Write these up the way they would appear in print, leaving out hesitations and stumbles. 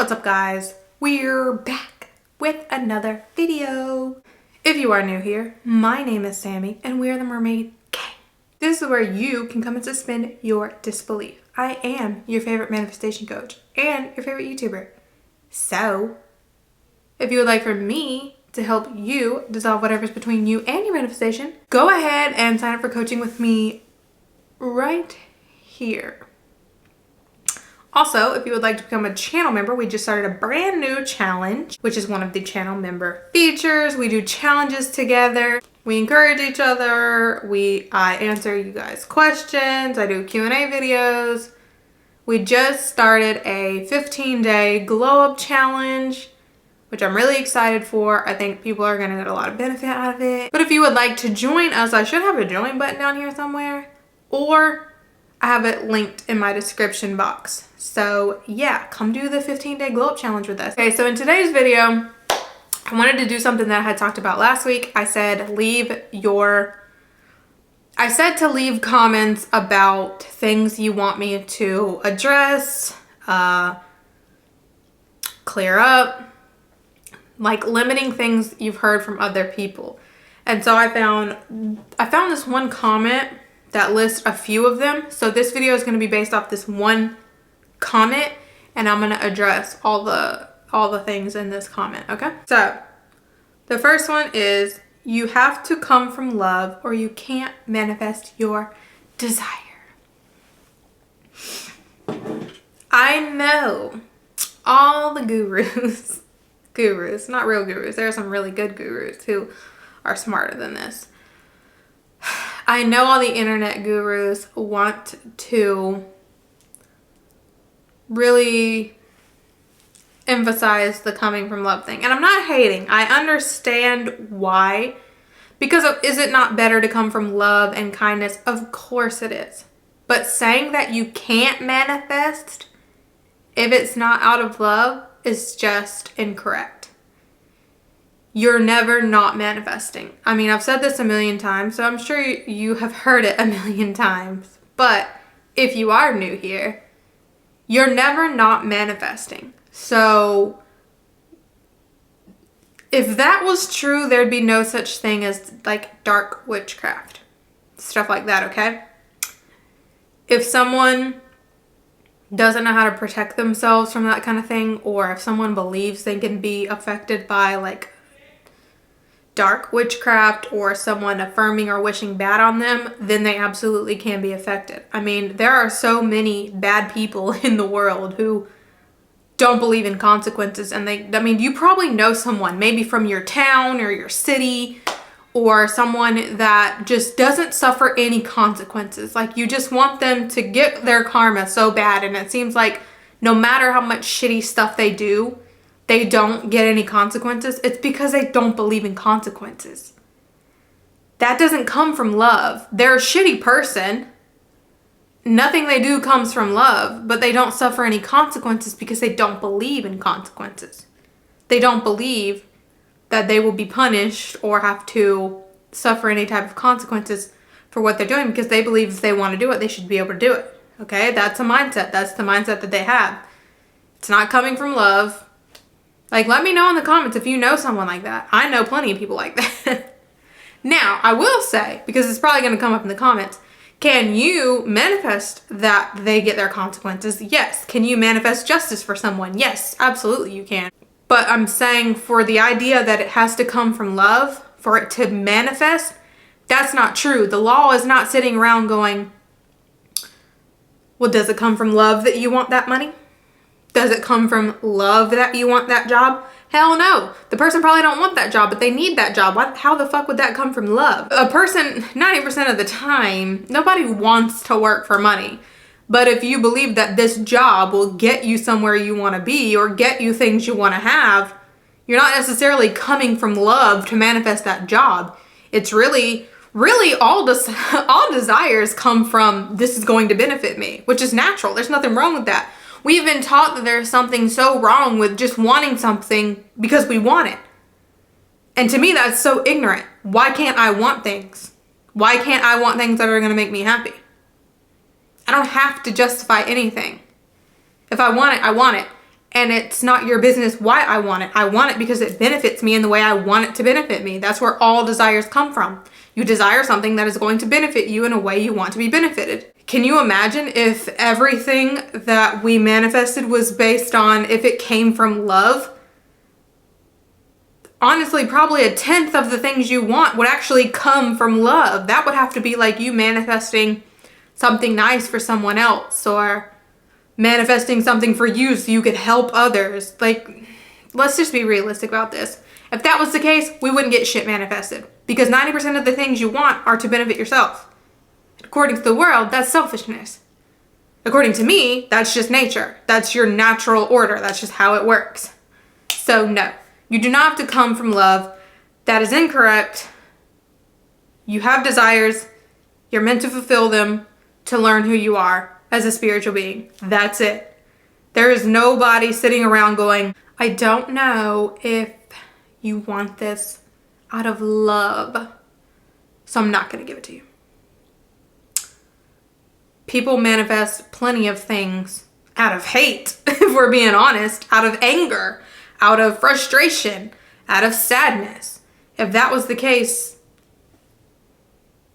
What's up, guys? We're back with another video. If you are new here, my name is Sammy and we are the Mermaid Gang. This is where you can come and suspend your disbelief. I am your favorite manifestation coach and your favorite YouTuber. So, if you would like for me to help you dissolve whatever's between you and your manifestation, go ahead and sign up for coaching with me right here. Also, if you would like to become a channel member, we just started a brand new challenge, which is one of the channel member features. We do challenges together. We encourage each other. I answer you guys' questions. I do Q&A videos. We just started a 15-day glow up challenge, which I'm really excited for. I think people are gonna get a lot of benefit out of it. But if you would like to join us, I should have a join button down here somewhere, or I have it linked in my description box. So yeah, come do the 15-day glow up challenge with us. Okay, so in today's video, I wanted to do something that I had talked about last week. I said to leave comments about things you want me to address, clear up, like limiting things you've heard from other people. And so I found this one comment that lists a few of them. So this video is going to be based off this one comment, and I'm going to address all the things in this comment, okay? So the first one is, you have to come from love or you can't manifest your desire. I know all the gurus, not real gurus. There are some really good gurus who are smarter than this. I know all the internet gurus want to really emphasize the coming from love thing. And I'm not hating. I understand why. Because is it not better to come from love and kindness? Of course it is. But saying that you can't manifest if it's not out of love is just incorrect. You're never not manifesting. I mean, I've said this a million times, so I'm sure you have heard it a million times. But if you are new here, you're never not manifesting. So if that was true, there'd be no such thing as like dark witchcraft, stuff like that, okay? If someone doesn't know how to protect themselves from that kind of thing, or if someone believes they can be affected by like dark witchcraft or someone affirming or wishing bad on them, then they absolutely can be affected. I mean, there are so many bad people in the world who don't believe in consequences, and you probably know someone, maybe from your town or your city, or someone that just doesn't suffer any consequences. Like, you just want them to get their karma so bad, and it seems like no matter how much shitty stuff they do, they don't get any consequences. It's because they don't believe in consequences. That doesn't come from love. They're a shitty person. Nothing they do comes from love, but they don't suffer any consequences because they don't believe in consequences. They don't believe that they will be punished or have to suffer any type of consequences for what they're doing, because they believe if they want to do it, they should be able to do it. Okay? That's a mindset. That's the mindset that they have. It's not coming from love. Like, let me know in the comments if you know someone like that. I know plenty of people like that. Now, I will say, because it's probably going to come up in the comments, can you manifest that they get their consequences? Yes. Can you manifest justice for someone? Yes, absolutely you can. But I'm saying, for the idea that it has to come from love for it to manifest, that's not true. The law is not sitting around going, well, does it come from love that you want that money? Does it come from love that you want that job? Hell no. The person probably don't want that job, but they need that job. How the fuck would that come from love? A person, 90% of the time, nobody wants to work for money. But if you believe that this job will get you somewhere you want to be or get you things you want to have, you're not necessarily coming from love to manifest that job. It's really all desires come from, this is going to benefit me, which is natural. There's nothing wrong with that. We've been taught that there's something so wrong with just wanting something because we want it. And to me, that's so ignorant. Why can't I want things? Why can't I want things that are going to make me happy? I don't have to justify anything. If I want it, I want it. And it's not your business why I want it. I want it because it benefits me in the way I want it to benefit me. That's where all desires come from. You desire something that is going to benefit you in a way you want to be benefited. Can you imagine if everything that we manifested was based on if it came from love? Honestly, probably 1/10 of the things you want would actually come from love. That would have to be like you manifesting something nice for someone else, or manifesting something for you so you could help others. Like, let's just be realistic about this. If that was the case, we wouldn't get shit manifested, because 90% of the things you want are to benefit yourself. According to the world, that's selfishness. According to me, that's just nature. That's your natural order. That's just how it works. So no, you do not have to come from love. That is incorrect. You have desires. You're meant to fulfill them to learn who you are as a spiritual being. That's it. There is nobody sitting around going, I don't know if you want this out of love, so I'm not going to give it to you. People manifest plenty of things out of hate, if we're being honest, out of anger, out of frustration, out of sadness. If that was the case,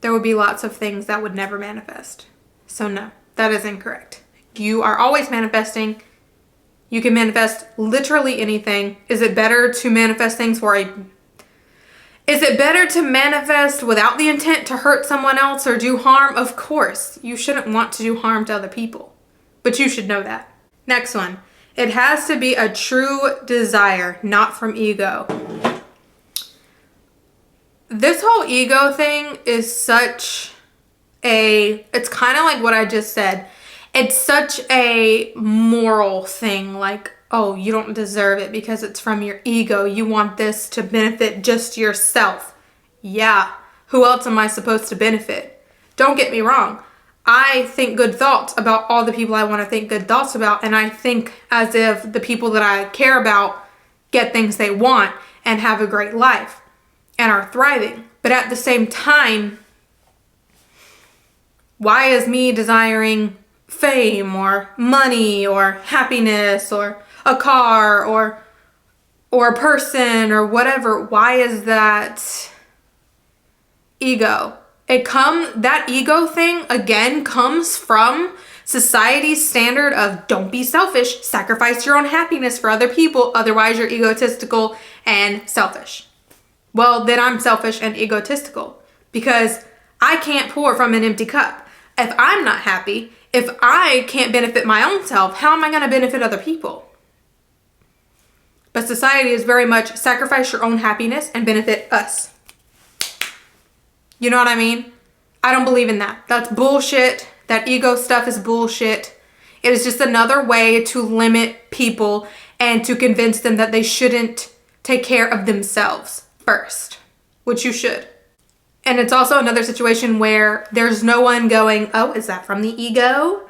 there would be lots of things that would never manifest. So no, that is incorrect. You are always manifesting. You can manifest literally anything. Is it better to manifest without the intent to hurt someone else or do harm? Of course. You shouldn't want to do harm to other people, but you should know that. Next one. It has to be a true desire, not from ego. This whole ego thing is it's kind of like what I just said. It's such a moral thing. Like, oh, you don't deserve it because it's from your ego. You want this to benefit just yourself. Yeah. Who else am I supposed to benefit? Don't get me wrong. I think good thoughts about all the people I want to think good thoughts about. And I think as if the people that I care about get things they want and have a great life and are thriving. But at the same time, why is me desiring fame or money or happiness or a car or a person or whatever? Why is that ego? That ego thing again comes from society's standard of don't be selfish, sacrifice your own happiness for other people, otherwise you're egotistical and selfish. Well, then I'm selfish and egotistical because I can't pour from an empty cup. If I'm not happy, if I can't benefit my own self, how am I going to benefit other people? But society is very much sacrifice your own happiness and benefit us. You know what I mean? I don't believe in that. That's bullshit. That ego stuff is bullshit. It is just another way to limit people and to convince them that they shouldn't take care of themselves first, which you should. And it's also another situation where there's no one going, oh, is that from the ego?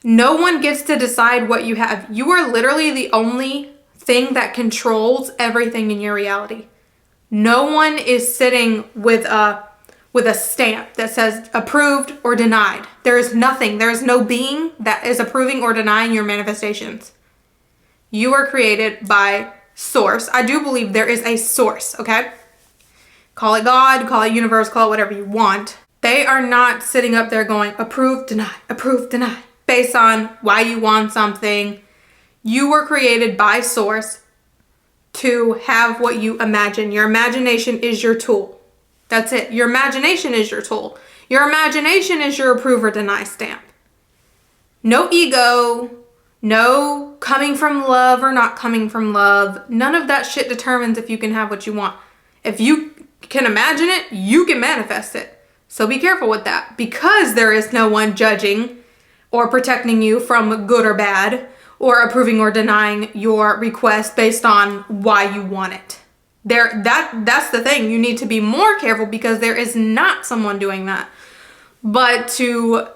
No one gets to decide what you have. You are literally the only thing that controls everything in your reality. No one is sitting with a stamp that says approved or denied. There is nothing. There is no being that is approving or denying your manifestations. You are created by source. I do believe there is a source, okay? Call it God, call it universe, call it whatever you want. They are not sitting up there going approve, deny, based on why you want something. You were created by source to have what you imagine. Your imagination is your tool. That's it. Your imagination is your tool. Your imagination is your approve or deny stamp. No ego, no coming from love or not coming from love. None of that shit determines if you can have what you want. If you can imagine it, you can manifest it. So be careful with that, because there is no one judging or protecting you from good or bad or approving or denying your request based on why you want it. That's the thing. You need to be more careful because there is not someone doing that. But to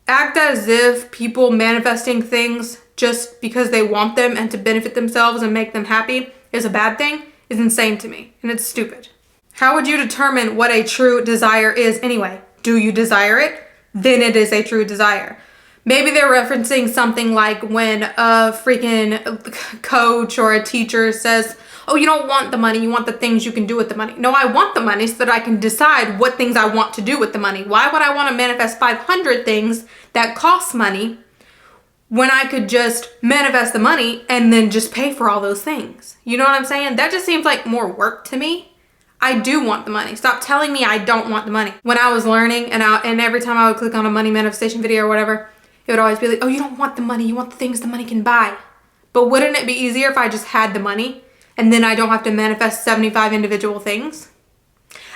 act as if people manifesting things just because they want them and to benefit themselves and make them happy is a bad thing is insane to me, and it's stupid. How would you determine what a true desire is anyway? Do you desire it? Then it is a true desire. Maybe they're referencing something like when a freaking coach or a teacher says, oh, you don't want the money, you want the things you can do with the money. No, I want the money so that I can decide what things I want to do with the money. Why would I want to manifest 500 things that cost money when I could just manifest the money and then just pay for all those things? You know what I'm saying? That just seems like more work to me. I do want the money. Stop telling me I don't want the money. When I was learning and every time I would click on a money manifestation video or whatever, it would always be like, oh, you don't want the money, you want the things the money can buy. But wouldn't it be easier if I just had the money and then I don't have to manifest 75 individual things?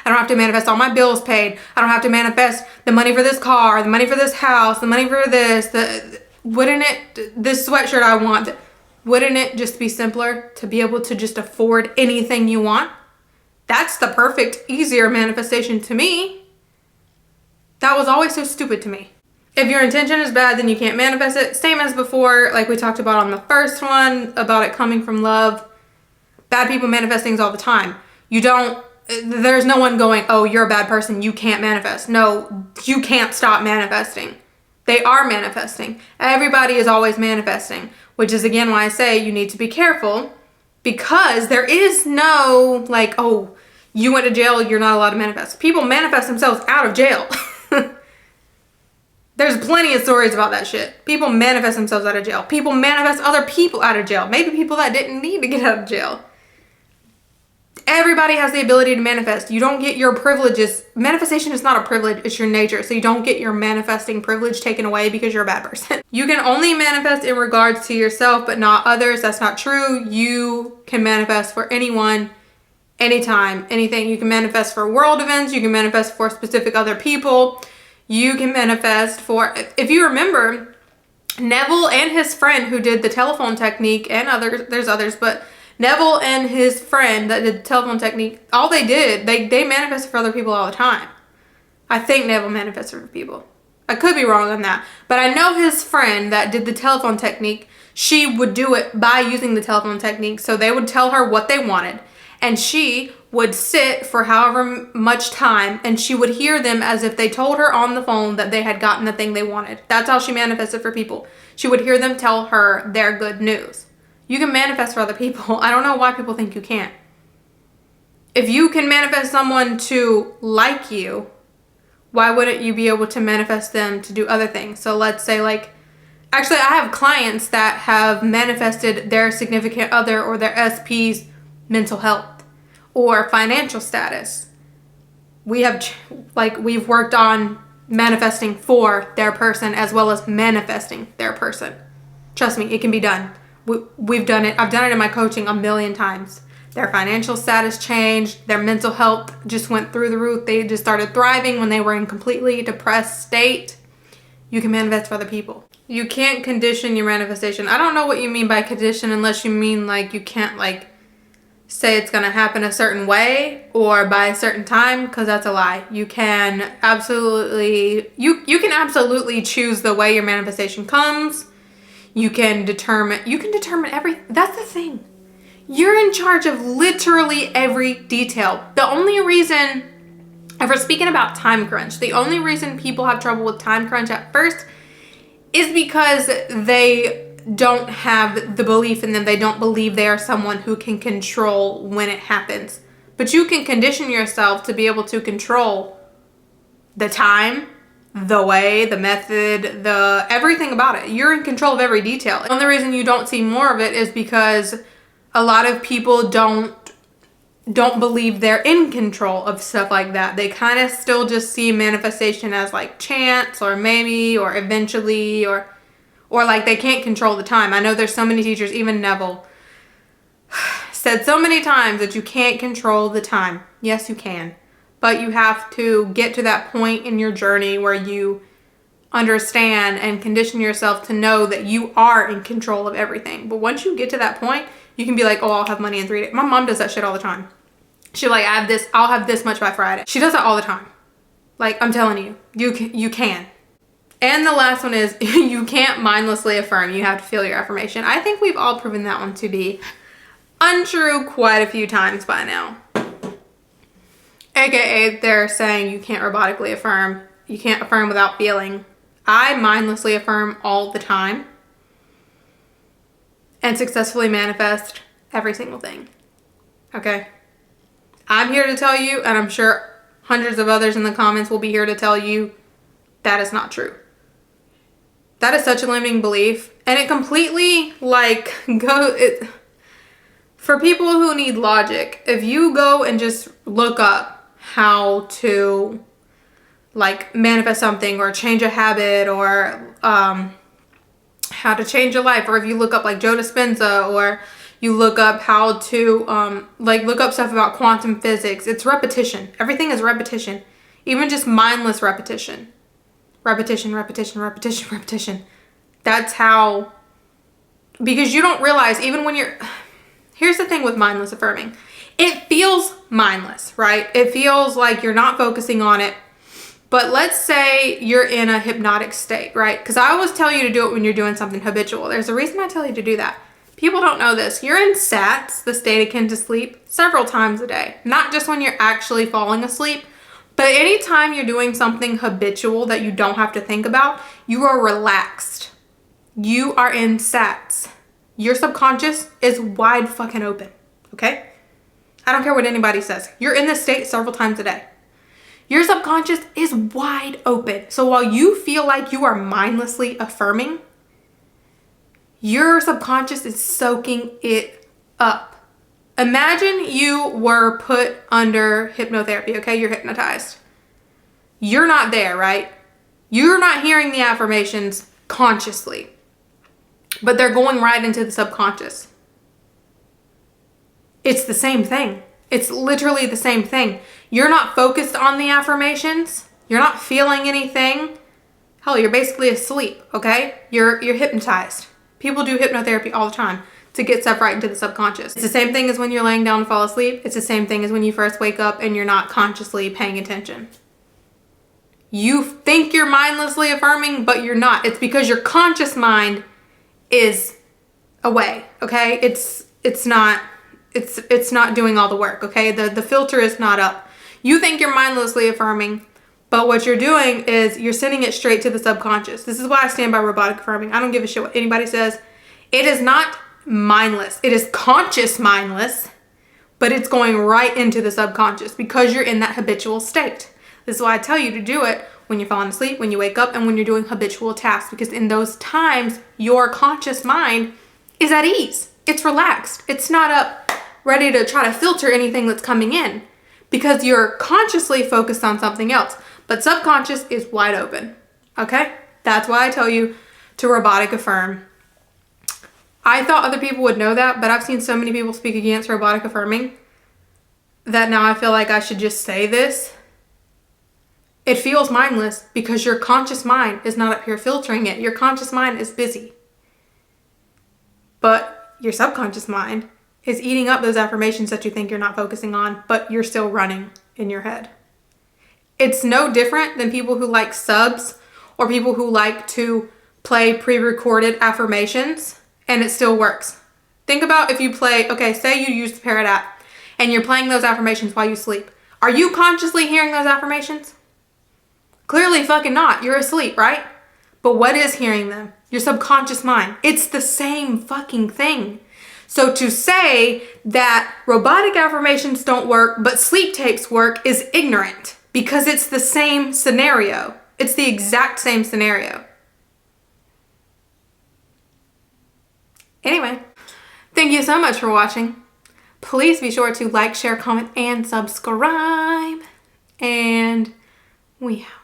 I don't have to manifest all my bills paid. I don't have to manifest the money for this car, the money for this house, the money for this. This sweatshirt I want. Wouldn't it just be simpler to be able to just afford anything you want? That's the perfect, easier manifestation to me. That was always so stupid to me. If your intention is bad, then you can't manifest it. Same as before, like we talked about on the first one, about it coming from love. Bad people manifest things all the time. There's no one going, oh, you're a bad person, you can't manifest. No, you can't stop manifesting. They are manifesting. Everybody is always manifesting, which is again why I say you need to be careful, because there is no like, oh, you went to jail, you're not allowed to manifest. People manifest themselves out of jail. There's plenty of stories about that shit. People manifest themselves out of jail. People manifest other people out of jail. Maybe people that didn't need to get out of jail. Everybody has the ability to manifest. You don't get your privileges. Manifestation is not a privilege, it's your nature. So you don't get your manifesting privilege taken away because you're a bad person. You can only manifest in regards to yourself, but not others. That's not true. You can manifest for anyone, anytime, anything. You can manifest for world events. You can manifest for specific other people. You can manifest for, if you remember, Neville and his friend who did the telephone technique, and others, there's others, but Neville and his friend that did the telephone technique, all they did, they manifested for other people all the time. I think Neville manifested for people. I could be wrong on that. But I know his friend that did the telephone technique, she would do it by using the telephone technique. So they would tell her what they wanted, and she would sit for however much time, and she would hear them as if they told her on the phone that they had gotten the thing they wanted. That's how she manifested for people. She would hear them tell her their good news. You can manifest for other people. I don't know why people think you can't. If you can manifest someone to like you, why wouldn't you be able to manifest them to do other things? So let's say actually I have clients that have manifested their significant other or their SP's mental health or financial status. We've worked on manifesting for their person as well as manifesting their person. Trust me, it can be done. We've done it. I've done it in my coaching a million times. Their financial status changed. Their mental health just went through the roof. They just started thriving when they were in completely depressed state. You can manifest for other people. You can't condition your manifestation. I don't know what you mean by condition unless you mean like you can't say it's going to happen a certain way or by a certain time, because that's a lie. You can absolutely choose the way your manifestation comes. You can determine everything. That's the thing. You're in charge of literally every detail. The only reason, if we're speaking about time crunch, the only reason people have trouble with time crunch at first is because they don't have the belief in them. They don't believe they are someone who can control when it happens. But you can condition yourself to be able to control the time, the way, the method, everything about it. You're in control of every detail. The only reason you don't see more of it is because a lot of people don't believe they're in control of stuff like that. They kind of still just see manifestation as like chance or maybe or eventually or like they can't control the time. I know there's so many teachers, even Neville said so many times that you can't control the time. Yes, you can. But you have to get to that point in your journey where you understand and condition yourself to know that you are in control of everything. But once you get to that point, you can be like, oh, I'll have money in 3 days. My mom does that shit all the time. She's like, I'll have this much by Friday. She does that all the time. Like, I'm telling you, you can. And the last one is you can't mindlessly affirm. You have to feel your affirmation. I think we've all proven that one to be untrue quite a few times by now. AKA they're saying you can't robotically affirm. You can't affirm without feeling. I mindlessly affirm all the time and successfully manifest every single thing. Okay? I'm here to tell you, and I'm sure hundreds of others in the comments will be here to tell you that is not true. That is such a limiting belief. And it completely, like, for people who need logic, if you go and just look up how to, like, manifest something or change a habit or how to change your life, or if you look up, like, Joe Dispenza, or you look up how to, like, look up stuff about quantum physics, it's repetition. Everything is repetition. Even just mindless repetition. Repetition, repetition, repetition, repetition. That's how, because you don't realize, even when you're, here's the thing with mindless affirming. It feels mindless, right? It feels like you're not focusing on it. But let's say you're in a hypnotic state, right? Because I always tell you to do it when you're doing something habitual. There's a reason I tell you to do that. People don't know this. You're in SATS, the state akin to sleep, several times a day. Not just when you're actually falling asleep, but anytime you're doing something habitual that you don't have to think about, you are relaxed. You are in SATS. Your subconscious is wide fucking open, okay? I don't care what anybody says. You're in this state several times a day. Your subconscious is wide open. So while you feel like you are mindlessly affirming, your subconscious is soaking it up. Imagine you were put under hypnotherapy, okay? You're hypnotized. You're not there, right? You're not hearing the affirmations consciously, but they're going right into the subconscious. It's the same thing. It's literally the same thing. You're not focused on the affirmations. You're not feeling anything. Hell, you're basically asleep, okay? You're hypnotized. People do hypnotherapy all the time to get stuff right into the subconscious. It's the same thing as when you're laying down to fall asleep. It's the same thing as when you first wake up and you're not consciously paying attention. You think you're mindlessly affirming, but you're not. It's because your conscious mind is away, okay? It's not doing all the work, okay? The filter is not up. You think you're mindlessly affirming, but what you're doing is you're sending it straight to the subconscious. This is why I stand by robotic affirming. I don't give a shit what anybody says. It is not mindless. It is conscious mindless, but it's going right into the subconscious because you're in that habitual state. This is why I tell you to do it when you're falling asleep, when you wake up, and when you're doing habitual tasks, because in those times, your conscious mind is at ease. It's relaxed. It's not up ready to try to filter anything that's coming in because you're consciously focused on something else, but subconscious is wide open, okay? That's why I tell you to robotic affirm. I thought other people would know that, but I've seen so many people speak against robotic affirming that now I feel like I should just say this. It feels mindless because your conscious mind is not up here filtering it. Your conscious mind is busy. But your subconscious mind is eating up those affirmations that you think you're not focusing on, but you're still running in your head. It's no different than people who like subs or people who like to play pre-recorded affirmations and it still works. Think about if you play, okay, say you use the Parrot app and you're playing those affirmations while you sleep. Are you consciously hearing those affirmations? Clearly fucking not. You're asleep, right? But what is hearing them? Your subconscious mind. It's the same fucking thing. So to say that robotic affirmations don't work, but sleep tapes work is ignorant because it's the same scenario. It's the exact same scenario. Anyway, thank you so much for watching. Please be sure to like, share, comment, and subscribe. And we out.